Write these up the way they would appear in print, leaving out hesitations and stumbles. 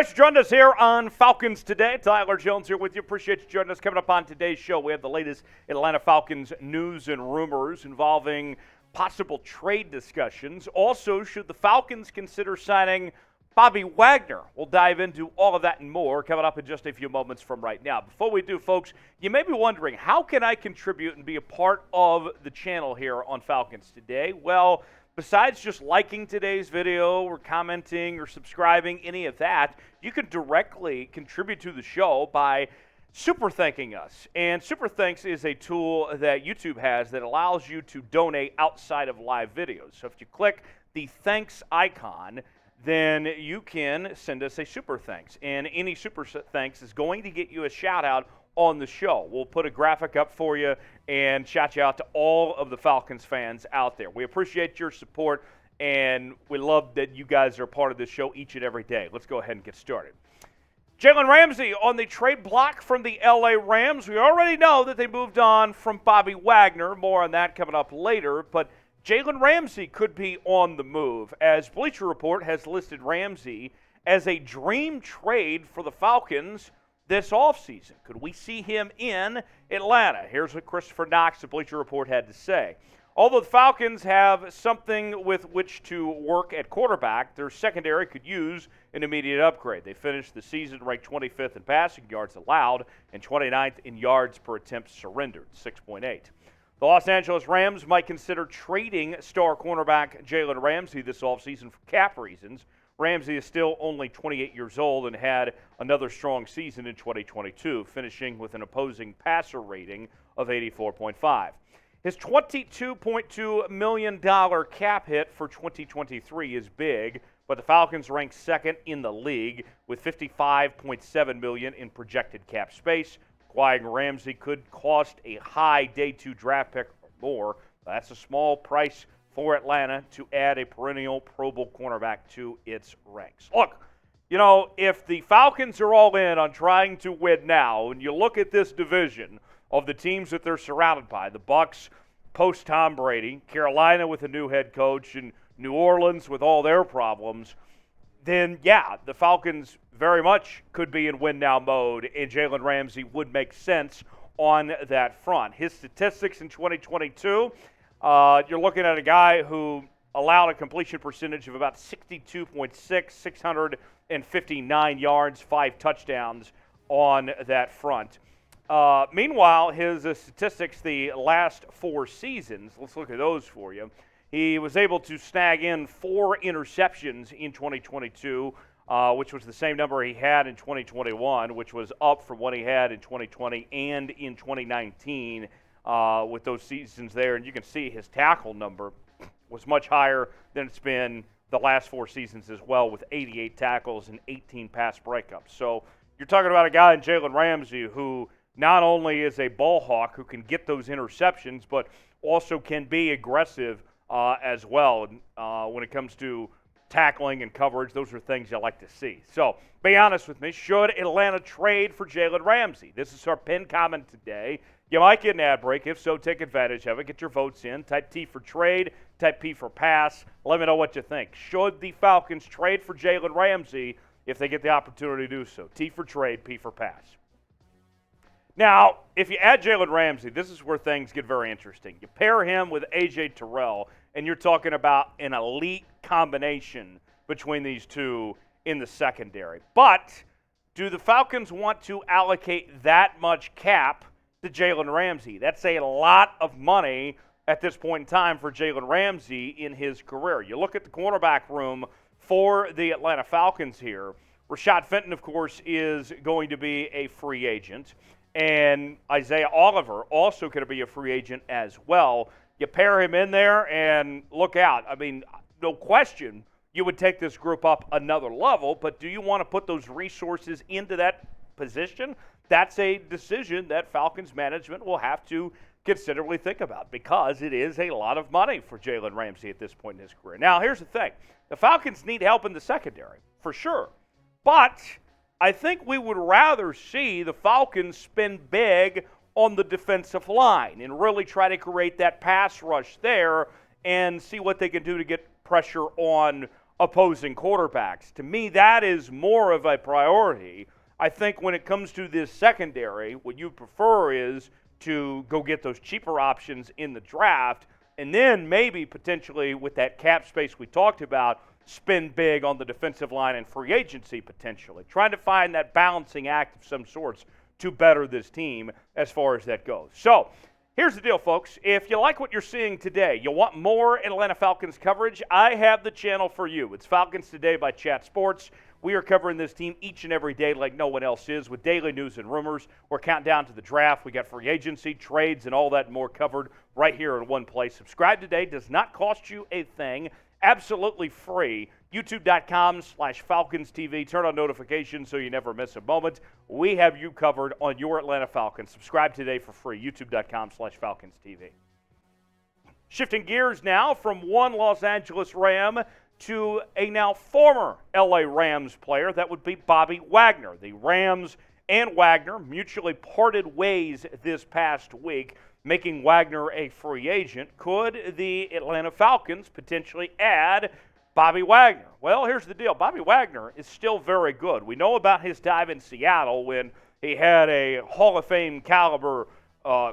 Thanks for joining us here on Falcons Today. Tyler Jones here with you. Appreciate you joining us. Coming up on today's show, we have the latest Atlanta Falcons news and rumors involving possible trade discussions. Also, should the Falcons consider signing Bobby Wagner? We'll dive into all of that and more coming up in just a few moments from right now. Before we do, folks, you may be wondering, how can I contribute and be a part of the channel here on Falcons Today? Well, besides just liking today's video or commenting or subscribing, any of that, you can directly contribute to the show by super thanking us. And super thanks is a tool that YouTube has that allows you to donate outside of live videos. So if you click the thanks icon, then you can send us a super thanks. And any super thanks is going to get you a shout out on the show. We'll put a graphic up for you and shout you out to all of the Falcons fans out there. We appreciate your support, and we love that you guys are part of this show each and every day. Let's go ahead and get started. Jalen Ramsey on the trade block from the LA Rams. We already know that they moved on from Bobby Wagner. More on that coming up later, but Jalen Ramsey could be on the move, as Bleacher Report has listed Ramsey as a dream trade for the Falcons this offseason. Could we see him in Atlanta? Here's what Christopher Knox of Bleacher Report had to say. Although the Falcons have something with which to work at quarterback, their secondary could use an immediate upgrade. They finished the season ranked 25th in passing yards allowed and 29th in yards per attempt surrendered, 6.8. The Los Angeles Rams might consider trading star cornerback Jalen Ramsey this offseason for cap reasons. Ramsey is still only 28 years old and had another strong season in 2022, finishing with an opposing passer rating of 84.5. His $22.2 million cap hit for 2023 is big, but the Falcons rank second in the league with $55.7 million in projected cap space. Acquiring Ramsey could cost a high day 2 draft pick or more. That's a small price for Atlanta to add a perennial Pro Bowl cornerback to its ranks. Look, you know, if the Falcons are all in on trying to win now, and you look at this division of the teams that they're surrounded by, the Bucs post Tom Brady, Carolina with a new head coach, and New Orleans with all their problems, then yeah, the Falcons very much could be in win now mode, and Jalen Ramsey would make sense on that front. His statistics in 2022, you're looking at a guy who allowed a completion percentage of about 62.6, 659 yards, 5 touchdowns on that front. Meanwhile, his statistics the last 4 seasons, let's look at those for you. He was able to snag in 4 interceptions in 2022, which was the same number he had in 2021, which was up from what he had in 2020 and in 2019 with those seasons there. And you can see his tackle number was much higher than it's been the last 4 seasons as well, with 88 tackles and 18 pass breakups. So you're talking about a guy in Jalen Ramsey who not only is a ball hawk who can get those interceptions, but also can be aggressive as well. When it comes to tackling and coverage, those are things I like to see. So be honest with me, should Atlanta trade for Jalen Ramsey? This is our pinned comment today. You might get an ad break. If so, take advantage of it. Get your votes in. Type T for trade, type P for pass. Let me know what you think. Should the Falcons trade for Jalen Ramsey if they get the opportunity to do so? T for trade, P for pass. Now, if you add Jalen Ramsey, this is where things get very interesting. You pair him with A.J. Terrell, and you're talking about an elite combination between these two in the secondary. But do the Falcons want to allocate that much cap to Jalen Ramsey? That's a lot of money at this point in time for Jalen Ramsey in his career. You look at the cornerback room for the Atlanta Falcons here. Rashad Fenton, of course, is going to be a free agent. And Isaiah Oliver also going to be a free agent as well. You pair him in there and look out. I mean, no question, you would take this group up another level, but do you want to put those resources into that position? That's a decision that Falcons management will have to considerably think about, because it is a lot of money for Jalen Ramsey at this point in his career. Now, here's the thing. The Falcons need help in the secondary, for sure. But I think we would rather see the Falcons spend big on the defensive line and really try to create that pass rush there and see what they can do to get pressure on opposing quarterbacks. To me, that is more of a priority. I think when it comes to this secondary, what you prefer is to go get those cheaper options in the draft, and then maybe potentially with that cap space we talked about, spend big on the defensive line and free agency potentially. Trying to find that balancing act of some sorts to better this team as far as that goes. So, here's the deal, folks. If you like what you're seeing today, you want more Atlanta Falcons coverage, I have the channel for you. It's Falcons Today by Chat Sports. We are covering this team each and every day like no one else is with daily news and rumors. We're counting down to the draft. We got free agency, trades, and all that and more covered right here in one place. Subscribe today. Does not cost you a thing. Absolutely free. YouTube.com/Falcons TV. Turn on notifications so you never miss a moment. We have you covered on your Atlanta Falcons. Subscribe today for free. YouTube.com/Falcons TV. Shifting gears now from one Los Angeles Ram to a now former LA Rams player. That would be Bobby Wagner. The Rams and Wagner mutually parted ways this past week, making Wagner a free agent. Could the Atlanta Falcons potentially add Bobby Wagner? Well, here's the deal. Bobby Wagner is still very good. We know about his dive in Seattle when he had a Hall of Fame caliber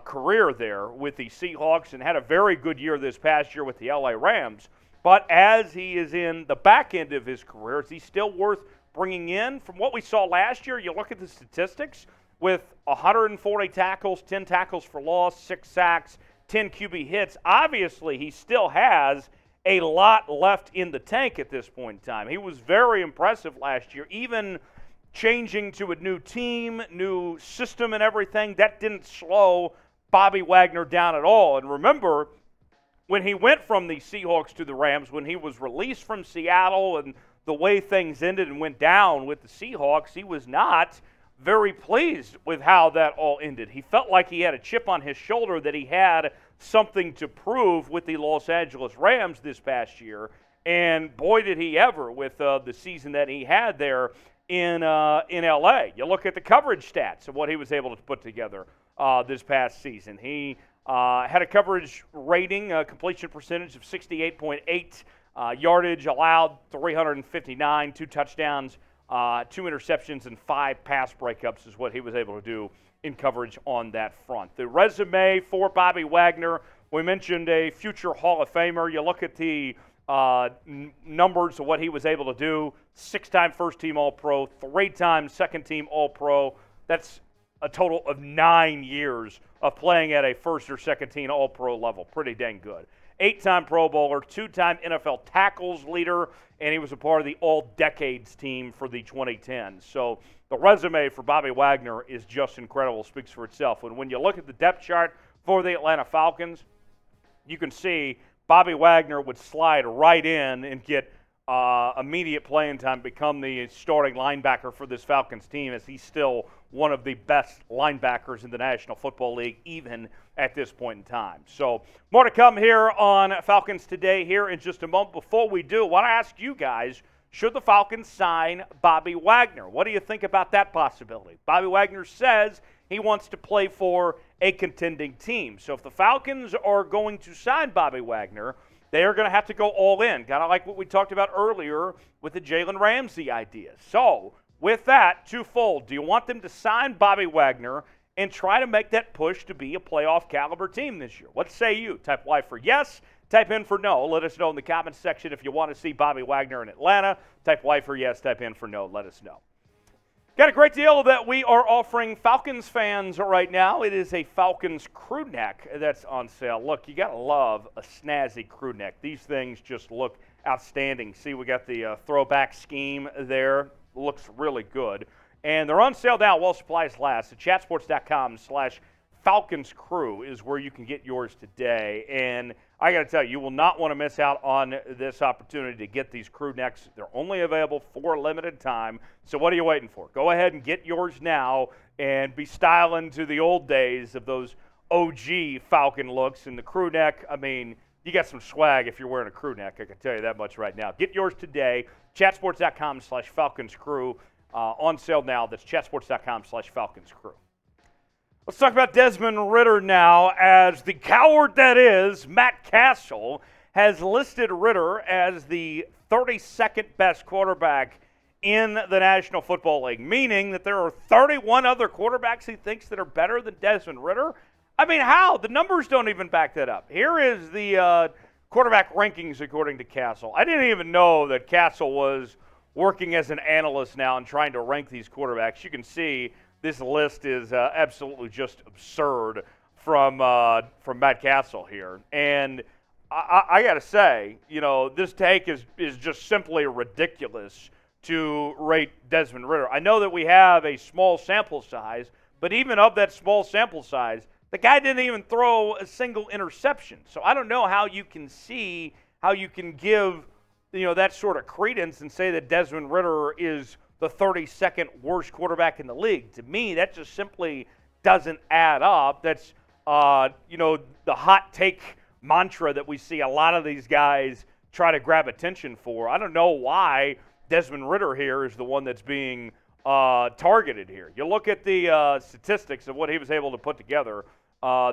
career there with the Seahawks and had a very good year this past year with the LA Rams. But as he is in the back end of his career, is he still worth bringing in? From what we saw last year, you look at the statistics, with 140 tackles, 10 tackles for loss, 6 sacks, 10 QB hits. Obviously, he still has a lot left in the tank at this point in time. He was very impressive last year, even changing to a new team, new system and everything. That didn't slow Bobby Wagner down at all. And remember, when he went from the Seahawks to the Rams, when he was released from Seattle and the way things ended and went down with the Seahawks, he was not very pleased with how that all ended. He felt like he had a chip on his shoulder, that he had something to prove with the Los Angeles Rams this past year. And boy, did he ever with the season that he had there in L.A. You look at the coverage stats of what he was able to put together this past season. He had a coverage rating, completion percentage of 68.8, yardage allowed 359, 2 touchdowns, 2 interceptions, and 5 pass breakups is what he was able to do in coverage on that front. The resume for Bobby Wagner, we mentioned a future Hall of Famer. You look at the numbers of what he was able to do: 6-time first-team All-Pro, 3-time second-team All-Pro. That's a total of 9 years of playing at a first or second-team All-Pro level. Pretty dang good. 8-time Pro Bowler, 2-time NFL tackles leader, and he was a part of the All-Decades team for the 2010s. So the resume for Bobby Wagner is just incredible, speaks for itself. And when you look at the depth chart for the Atlanta Falcons, you can see Bobby Wagner would slide right in and get immediate playing time, become the starting linebacker for this Falcons team, as he's still one of the best linebackers in the National Football League, even at this point in time. So more to come here on Falcons Today here in just a moment. Before we do, I want to ask you guys, should the Falcons sign Bobby Wagner? What do you think about that possibility? Bobby Wagner says he wants to play for a contending team. So if the Falcons are going to sign Bobby Wagner, they are going to have to go all in, kind of like what we talked about earlier with the Jalen Ramsey idea. So with that, twofold. Do you want them to sign Bobby Wagner and try to make that push to be a playoff caliber team this year? What say you? Type Y for yes. Type in for no. Let us know in the comments section if you want to see Bobby Wagner in Atlanta. Type Y for yes. Type in for no. Let us know. Got a great deal that we are offering Falcons fans right now. It is a Falcons crew neck that's on sale. Look, you got to love a snazzy crew neck. These things just look outstanding. See, we got the throwback scheme there. Looks really good. And they're on sale now while supplies last. At chatsports.com/Falcons Crew is where you can get yours today. And I got to tell you, you will not want to miss out on this opportunity to get these crew necks. They're only available for a limited time. So what are you waiting for? Go ahead and get yours now and be styling to the old days of those OG Falcon looks. And the crew neck, I mean, you got some swag if you're wearing a crew neck. I can tell you that much right now. Get yours today. Chatsports.com/Falcons Crew. On sale now. That's chatsports.com/Falcons Crew. Let's talk about Desmond Ridder now, as the coward that is, Matt Cassel has listed Ridder as the 32nd best quarterback in the National Football League, meaning that there are 31 other quarterbacks he thinks that are better than Desmond Ridder. I mean, how? The numbers don't even back that up. Here is the quarterback rankings according to Cassel. I didn't even know that Cassel was working as an analyst now and trying to rank these quarterbacks. You can see this list is absolutely just absurd from Matt Cassel here. And I got to say, this take is just simply ridiculous to rate Desmond Ridder. I know that we have a small sample size, but even of that small sample size, the guy didn't even throw a single interception. So I don't know how you can give that sort of credence and say that Desmond Ridder is the 32nd worst quarterback in the league. To me, that just simply doesn't add up. That's the hot take mantra that we see a lot of these guys try to grab attention for. I don't know why Desmond Ridder here is the one that's being targeted here. You look at the statistics of what he was able to put together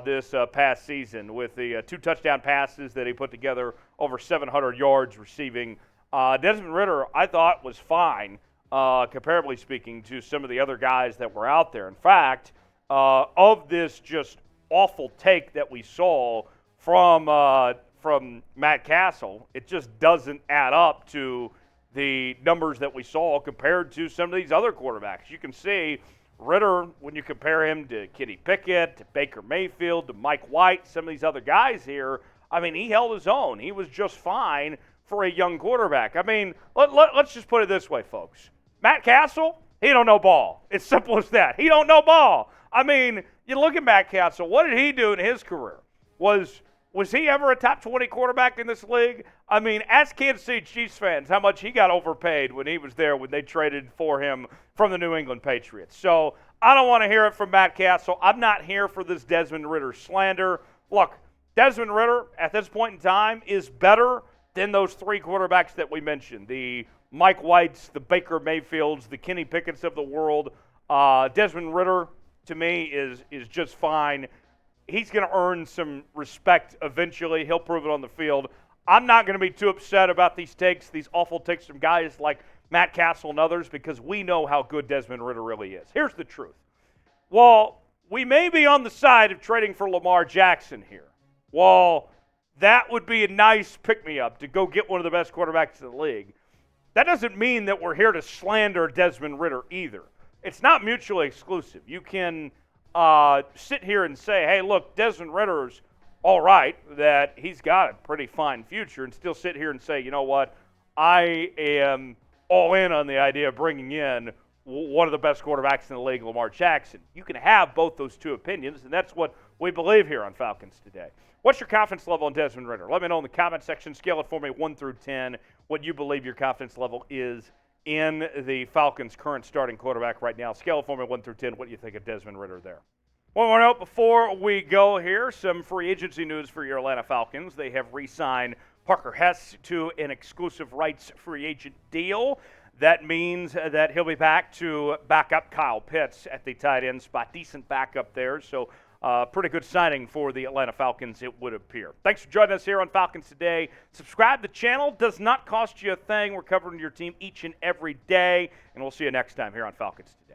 this past season with the 2 touchdown passes that he put together, over 700 yards receiving. Desmond Ridder, I thought, was fine, comparably speaking, to some of the other guys that were out there. In fact, of this just awful take that we saw from Matt Cassel, it just doesn't add up to the numbers that we saw compared to some of these other quarterbacks. You can see Ridder, when you compare him to Kenny Pickett, to Baker Mayfield, to Mike White, some of these other guys here, I mean, he held his own. He was just fine for a young quarterback. I mean, let's just put it this way, folks. Matt Cassel, he don't know ball. It's simple as that. He don't know ball. I mean, you look at Matt Cassel. What did he do in his career? Was he ever a top 20 quarterback in this league? I mean, ask Kansas City Chiefs fans how much he got overpaid when he was there when they traded for him from the New England Patriots. So I don't want to hear it from Matt Cassel. I'm not here for this Desmond Ridder slander. Look, Desmond Ridder at this point in time is better than those 3 quarterbacks that we mentioned, the Mike Whites, the Baker Mayfields, the Kenny Pickett's of the world. Desmond Ridder, to me, is just fine. He's going to earn some respect eventually. He'll prove it on the field. I'm not going to be too upset about these takes, these awful takes from guys like Matt Cassel and others, because we know how good Desmond Ridder really is. Here's the truth. While we may be on the side of trading for Lamar Jackson here, while that would be a nice pick-me-up to go get one of the best quarterbacks in the league, that doesn't mean that we're here to slander Desmond Ridder either. It's not mutually exclusive. You can sit here and say, hey, look, Desmond Ridder's all right, that he's got a pretty fine future, and still sit here and say, you know what, I am all in on the idea of bringing in one of the best quarterbacks in the league, Lamar Jackson. You can have both those two opinions, and that's what we believe here on Falcons Today. What's your confidence level on Desmond Ridder? Let me know in the comment section. Scale it for me 1 through 10, what you believe your confidence level is in the Falcons' current starting quarterback right now. Scale it for me 1 through 10. What do you think of Desmond Ridder there? One more note before we go here, some free agency news for your Atlanta Falcons. They have re-signed Parker Hess to an exclusive rights free agent deal. That means that he'll be back to back up Kyle Pitts at the tight end spot. Decent backup there, so pretty good signing for the Atlanta Falcons, it would appear. Thanks for joining us here on Falcons Today. Subscribe to the channel. Does not cost you a thing. We're covering your team each and every day, and we'll see you next time here on Falcons Today.